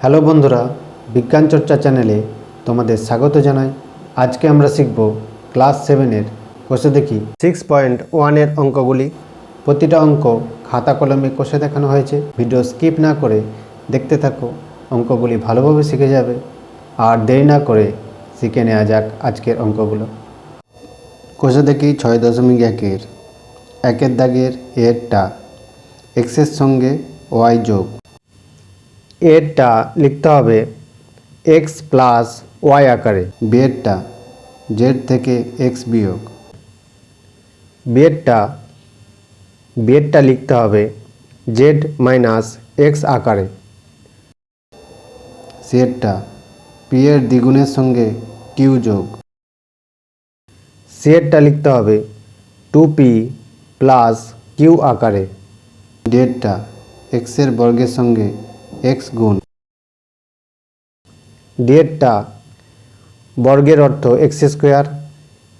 Hello বন্ধুরা, বিজ্ঞান চর্চা চ্যানেলে তোমাদের স্বাগত জানাই। আজকে আমরা শিখব ক্লাস 7-এর কষে দেখি 6.1-এর অঙ্কগুলি। প্রতিটা অঙ্ক খাতা কলমে কষে দেখানো হয়েছে। ভিডিও স্কিপ না করে দেখতে থাকো, অঙ্কগুলি ভালোভাবে শিখে যাবে। আর দেরি না করে শিখে নেওয়া যাক আজকের অঙ্কগুলো। কষে দেখি 6.1-এর একের দাগের এরটা এক্সের সঙ্গে ওয়াই যোগ। এরটা লিখতে হবে এক্স প্লাস ওয়াই আকারে। বিয়েরটা জেড থেকে এক্স বিয়োগ। বিয়েরটা লিখতে হবে জেড মাইনাস এক্স আকারে। সিয়েরটা পি এর দ্বিগুণের সঙ্গে কিউ যোগ। সিয়েরটা লিখতে হবে 2p প্লাস কিউ আকারে। ডিয়েরটা এক্সের বর্গের সঙ্গে এক্স গুণ। ডিয়েরটা বর্গের অর্থ এক্স স্কোয়ার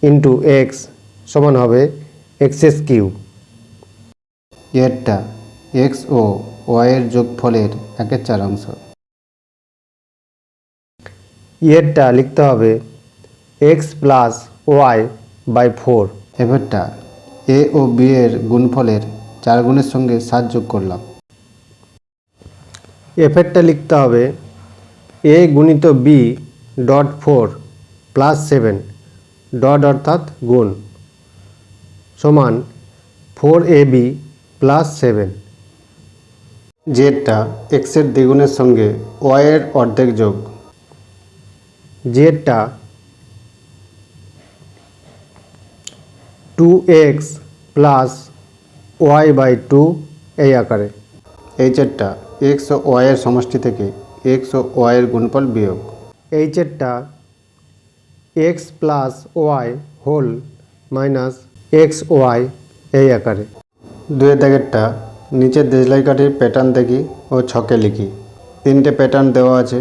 ইন্টু এক্স সমান হবে এক্স কিউ। এরটা এক্স ও ওয়াইয়ের যোগফলের 1/4 এরটা লিখতে হবে এক্স প্লাস ওয়াই বাই 4। এবারটা এ ও বি এর গুণফলের 4 গুণের সঙ্গে 7 যোগ করলাম। এফেরটা লিখতে হবে এ গুণিত বি ডট 4 প্লাস 7 ডট অর্থাৎ গুণ সমান 4ab প্লাস 7। জেডটা এক্সের দ্বিগুণের সঙ্গে ওয়াইয়ের অর্ধেক যোগ। জেডটা 2x প্লাস ওয়াই বাই 2 এই আকারে। এইচেরটা এক্স ও ওয়াইয়ের সমষ্টি থেকে এক্স ও ওয়াইয়ের গুণফল বিয়োগ। এইচেরটা x plus y whole minus x y এই আকারে। দুয়ের দাগেরটা নিচের দেশলাই কাঠির প্যাটার্ন দেখি ও ছকে লিখি। 3টে প্যাটার্ন দেওয়া আছে।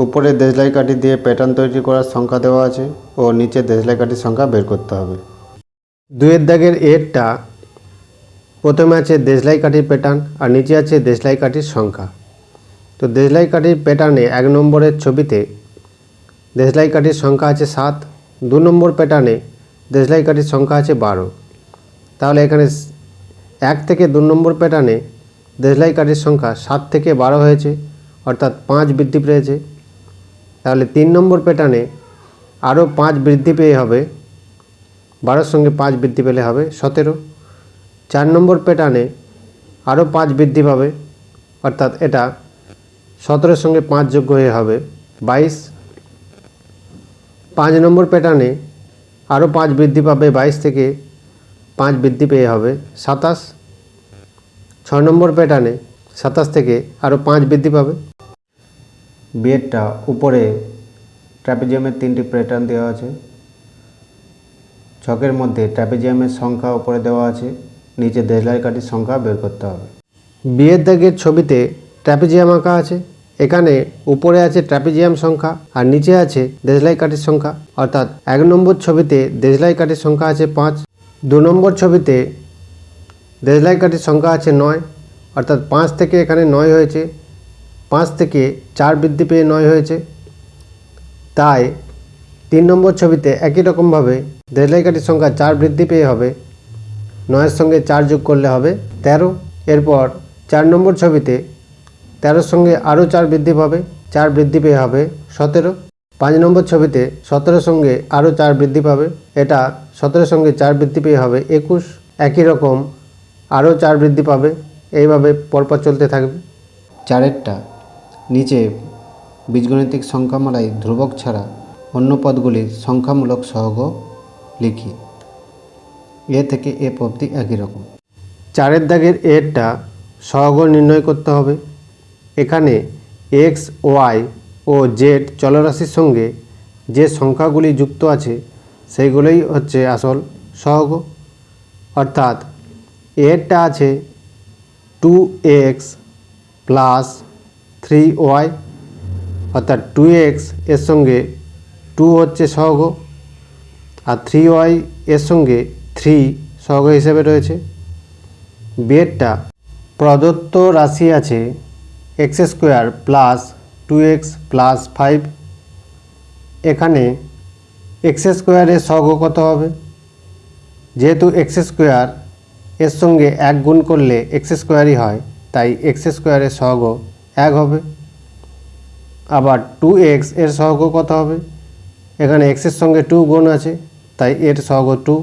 উপরে দেশলাই কাঠি দিয়ে প্যাটার্ন তৈরি করার সংখ্যা দেওয়া আছে ও নিচে দেশলাই কাঠির সংখ্যা বের করতে হবে। দুয়ের দাগের এরটা প্রথমে আছে দেশলাই কাঠির প্যাটার্ন আর নিচে আছে দেশলাই কাঠির সংখ্যা। তো দেশলাই কাঠির প্যাটার্নে 1 নম্বরের ছবিতে দেশলাই কাঠির সংখ্যা আছে 7। 2 নম্বর প্যাটার্নে দেশলাই কাঠির সংখ্যা আছে 12। তাহলে এখানে 1 থেকে 2 নম্বর প্যাটার্নে দেশলাই কাঠির সংখ্যা 7 থেকে 12 হয়েছে, অর্থাৎ 5 বৃদ্ধি পেয়েছে। তাহলে 3 নম্বর প্যাটার্নে আরও 5 বৃদ্ধি পেয়ে হবে, 12-র সঙ্গে 5 বৃদ্ধি পেলে হবে 17। 4 নম্বর প্যাটার্নে আরও 5 বৃদ্ধি পাবে, অর্থাৎ এটা 17-র সঙ্গে 5 যোগ হয়ে হবে 22। 5 নম্বর প্যাটার্নে আরও 5 বৃদ্ধি পাবে, 22 থেকে 5 বৃদ্ধি পেয়ে হবে 27। 6 নম্বর প্যাটার্নে 27 থেকে আরও 5 বৃদ্ধি পাবে। বিয়েরটা উপরে ট্র্যাপিজিয়ামের 3টি প্যাটার্ন দেওয়া আছে। ছকের মধ্যে ট্র্যাপিজিয়ামের সংখ্যা উপরে দেওয়া আছে, নিচে দেশলাই কাঠির সংখ্যা বের করতে হবে। বিয়ের দাগের ছবিতে ট্র্যাপিজিয়াম আঁকা আছে। এখানে উপরে আছে ট্র্যাপিজিয়াম সংখ্যা আর নিচে আছে দেশলাই কাঠির সংখ্যা, অর্থাৎ 1 নম্বর ছবিতে দেশলাই কাঠির সংখ্যা আছে 5। 2 নম্বর ছবিতে দেশলাই কাঠির সংখ্যা আছে 9, অর্থাৎ 5 থেকে এখানে 9 হয়েছে, 5 থেকে 4 বৃদ্ধি পেয়ে 9 হয়েছে। তাই 3 নম্বর ছবিতে একই রকমভাবে দেশলাই কাঠির সংখ্যা 4 বৃদ্ধি পেয়ে হবে, 9-এর সঙ্গে 4 যোগ করলে হবে 13। এরপর 4 নম্বর ছবিতে 13-র সঙ্গে আরও 4 বৃদ্ধি পাবে, 4 বৃদ্ধি পেয়ে হবে 17। 5 নম্বর ছবিতে 17-র সঙ্গে আরও 4 বৃদ্ধি পাবে, এটা 17-র সঙ্গে 4 বৃদ্ধি পেয়ে হবে 21। একই রকম আরও 4 বৃদ্ধি পাবে, এইভাবে পরপর চলতে থাকবে। 4এরটা নিচে বীজগণিতিক সংখ্যামালায় ধ্রুবক ছাড়া অন্য পদগুলির সংখ্যামূলক সহগ লিখি। এ থেকে এ অবধি একই রকম। 4এর দাগের এরটা সহগ নির্ণয় করতে হবে। এখানে এক্স, ওয়াই ও জেড চলরাশির সঙ্গে যে সংখ্যাগুলি যুক্ত আছে সেইগুলোই হচ্ছে আসল সহগ। অর্থাৎ এরটা আছে 2x প্লাস 3y, অর্থাৎ 2x এর সঙ্গে 2 হচ্ছে সহগ আর 3y এর সঙ্গে 3 সহগ হিসেবে রয়েছে। বিয়েরটা প্রদত্ত রাশি আছে x² প্লাস 2x প্লাস 5। এখানে এক্স স্কোয়ারের সহগ কত হবে? যেহেতু এক্স স্কোয়ার এর সঙ্গে 1 গুণ করলে এক্স স্কোয়ারই হয়, তাই এক্স স্কোয়ারের সহগ 1 হবে। আবার 2x এর সহগ কত হবে? এখানে এক্সের সঙ্গে 2 গুণ আছে, তাই এর সহগ 2।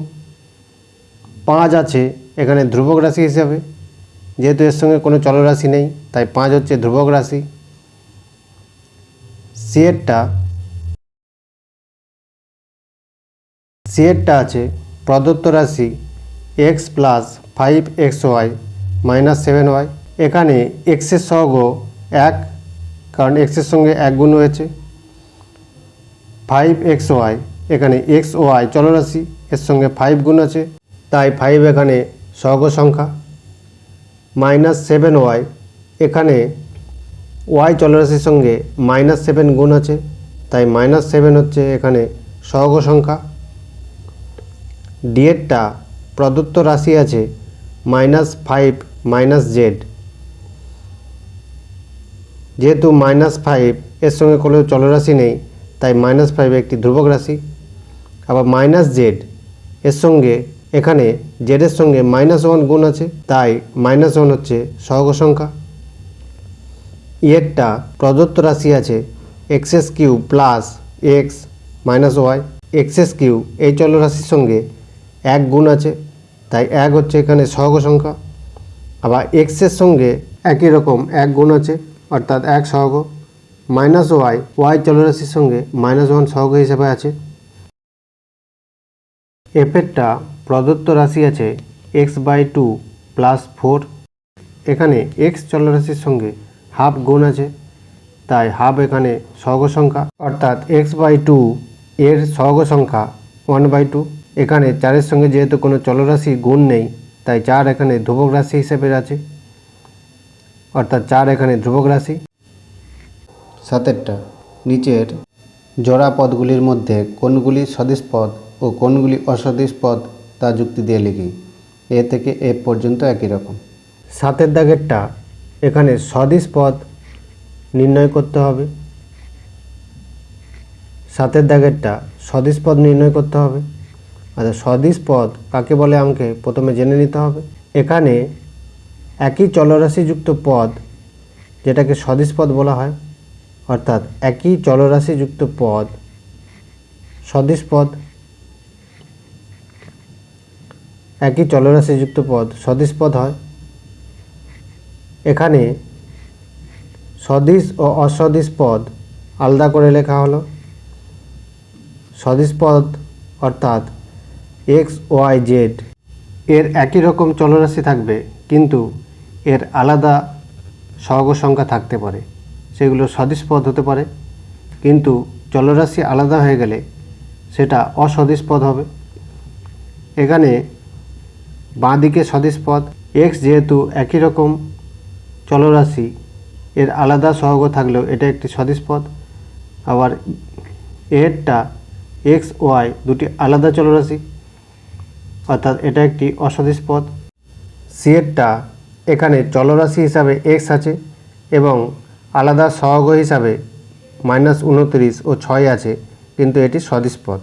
5 আছে এখানে ধ্রুবক রাশি হিসাবে, যেহেতু এর সঙ্গে কোনো চলরাশি নেই, তাই 5 হচ্ছে ধ্রুবক রাশি। সি এরটা আছে প্রদত্ত রাশি x plus 5xy minus 7y। এখানে এক্সের সহগ 1, কারণ এক্সের সঙ্গে 1 গুণ হয়েছে। 5xy, এখানে xy চলরাশি, এর সঙ্গে 5 গুণ আছে, তাই 5 এখানে সহগ সংখ্যা। মাইনাস 7y, এখানে y চলরাশির সঙ্গে -7 গুণ আছে, তাই -7 হচ্ছে এখানে সহগ সংখ্যা। ডি এরটা প্রদত্ত রাশি আছে -5 - z। যেহেতু -5 এর সঙ্গে কোনো চলরাশি নেই, তাই -5 একটি ধ্রুবক রাশি। আবার -z এর সঙ্গে এখানে z এর সঙ্গে -1 গুণ আছে, তাই -1 হচ্ছে সহগ সংখ্যা। এরটা প্রদত্ত রাশি আছে x³ plus x minus Y. x³ এই চলরাশির সঙ্গে 1 গুণ আছে, তাই 1 হচ্ছে এখানে সহগ সংখ্যা। আবার x এর সঙ্গে একই রকম 1 গুণ আছে, অর্থাৎ 1 সহগ। -y চলরাশির সঙ্গে -1 সহগ হিসেবে আছে। এফেরটা প্রদত্ত রাশি আছে x/2 প্লাস 4। এখানে x চলরাশির সঙ্গে হাফ গুণ আছে, তাই হাফ এখানে সহগ সংখ্যা, অর্থাৎ x/2 এর সহগ সংখ্যা 1/2। এখানে 4-এর সঙ্গে যেহেতু কোনো চলরাশি গুণ নেই, তাই 4 এখানে ধ্রুবক রাশি হিসেবে আছে, অর্থাৎ 4 এখানে ধ্রুবক রাশি। 7টা নিচের জোড়া পদগুলির মধ্যে কোনগুলি সদিশ পদ ও কোনগুলি অসদিশ পদ তা যুক্তি দিয়ে লিখি। এ থেকে এ পর্যন্ত একই রকম। 7 দাগেরটা এখানে সদিশ পদ নির্ণয় করতে হবে। 7 দাগেরটা সদিশ পদ নির্ণয় করতে হবে। আচ্ছা, সদিশ পদ কাকে বলে আমাকে প্রথমে জেনে নিতে হবে। এখানে একই চলরাশিযুক্ত পদ যেটাকে সদিশ পদ বলা হয়, অর্থাৎ একই চলরাশিযুক্ত পদ সদিশ পদ। একই চলরাশিযুক্ত পদ সদিশ পদ হয়। এখানে সদিশ ও অসদিশ পদ আলাদা করে লেখা হলো। সদিশ পদ অর্থাৎ x, y, z এর একই রকম চলরাশি থাকবে, কিন্তু এর আলাদা সহগ সংখ্যা থাকতে পারে, সেগুলো সদিশ পদ হতে পারে। কিন্তু চলরাশি আলাদা হয়ে গেলে সেটা অসদিশ পদ হবে। এখানে বাঁ দিকে সদিশ পদ x, যেহেতু একই রকম চলরাশি, এর আলাদা সহগ থাকলেও এটা একটি সদিশ পদ। আবার এরটা x, y দুটি আলাদা চলরাশি, অর্থাৎ এটা একটি অসদিশ পদ। সি এরটা এখানে চলরাশি হিসাবে x আছে এবং আলাদা সহগ হিসাবে -29 ও 6 আছে, কিন্তু এটি সদিশ পদ।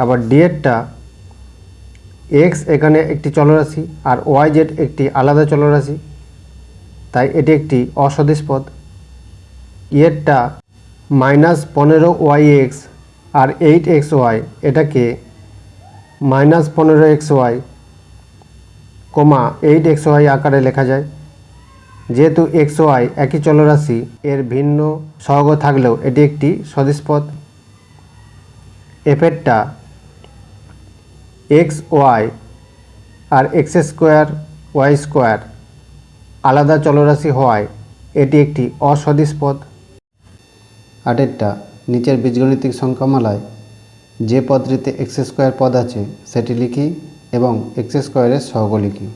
আবার ডি এরটা x এখানে একটি চলরাশি আর y, z একটি আলাদা চলরাশি, তাই এটি একটি অসদিশ পদ। এরটা -15y(x) আর 8xy, এটাকে -15xy, 8xy আকারে লেখা যায়। যেহেতু xy একই চলরাশি, এর ভিন্ন সহগ থাকলেও এটি একটি সদিশ পদ। এফেরটা xy আর x², y² আলাদা চলরাশি হওয়ায় এটি একটি অসদিশ পদ। 8টা নিচের বীজগণিতিক সংখ্যামালায় যে পদটিতে x² পদ আছে সেটি লিখি এবং x² এর সহগ লিখি।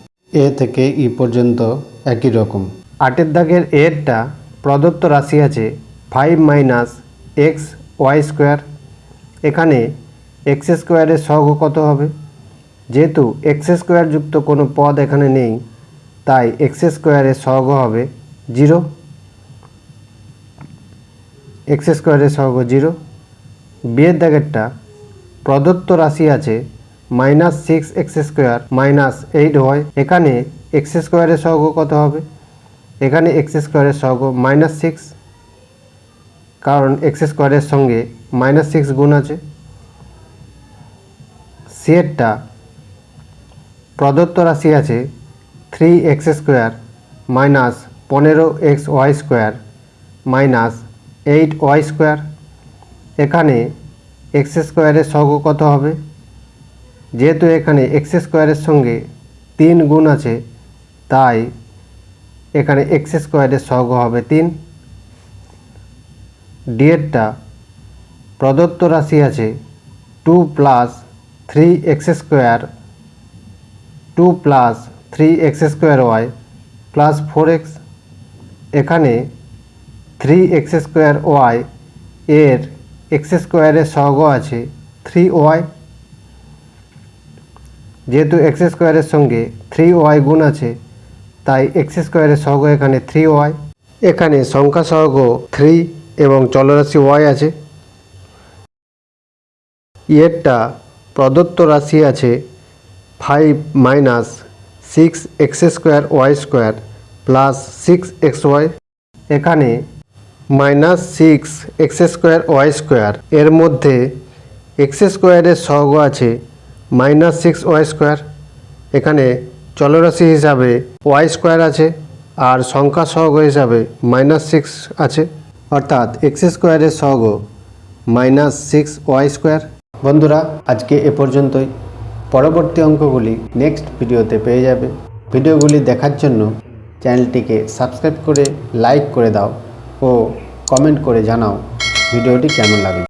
এ থেকে ই পর্যন্ত একই রকম। 8 দাগের এরটা প্রদত্ত রাশি আছে 5 - xy²। এখানে x² এর সহগ কত হবে? যেহেতু x² যুক্ত কোনো পদ এখানে নেই, তাই x² এর সহগ হবে 0। এক্স স্কোয়ারের সহগ 0। বিয়ের দাগেরটা প্রদত্ত রাশি আছে -6x² -8y। এখানে এক্স স্কোয়ারের সহগ কত হবে? এখানে এক্স স্কোয়ারের সহগ -6, কারণ এক্স স্কোয়ারের সঙ্গে -6 গুণ আছে। সিয়েরটা প্রদত্ত রাশি আছে 3x² -15xy² -8y²। এখানে এক্স স্কোয়ারের সহগ কত হবে? যেহেতু এখানে এক্স স্কোয়ারের সঙ্গে 3 গুণ আছে, তাই এখানে এক্স স্কোয়ারের সহগ হবে 3। ডিয়েরটা প্রদত্ত রাশি আছে 2 + 3x² 2 + 3x²y + 4x। এখানে 3x²y এর এক্স স্কোয়ারের সহগ আছে 3y। যেহেতু এক্স স্কোয়ারের সঙ্গে 3y গুণ আছে, তাই এক্স স্কোয়ারের সহগ এখানে 3y। এখানে সংখ্যা সহগ 3 এবং চলরাশি y আছে। এরটা প্রদত্ত রাশি আছে 5 - 6x²y² + 6xy। এখানে -6x² এর মধ্যে এক্স স্কোয়ারের সহগ আছে -6y²। এখানে চলরাশি হিসাবে y² আছে আর সংখ্যা সহগ হিসাবে -6 আছে, অর্থাৎ এক্স স্কোয়ারের সহগ -6y²। বন্ধুরা, আজকে এ পর্যন্তই। পরবর্তী অঙ্কগুলি নেক্সট ভিডিওতে পেয়ে যাবে। ভিডিওগুলি দেখার জন্য চ্যানেলটিকে সাবস্ক্রাইব করে লাইক করে দাও ও কমেন্ট করে জানাও ভিডিওটি কেমন লাগলো।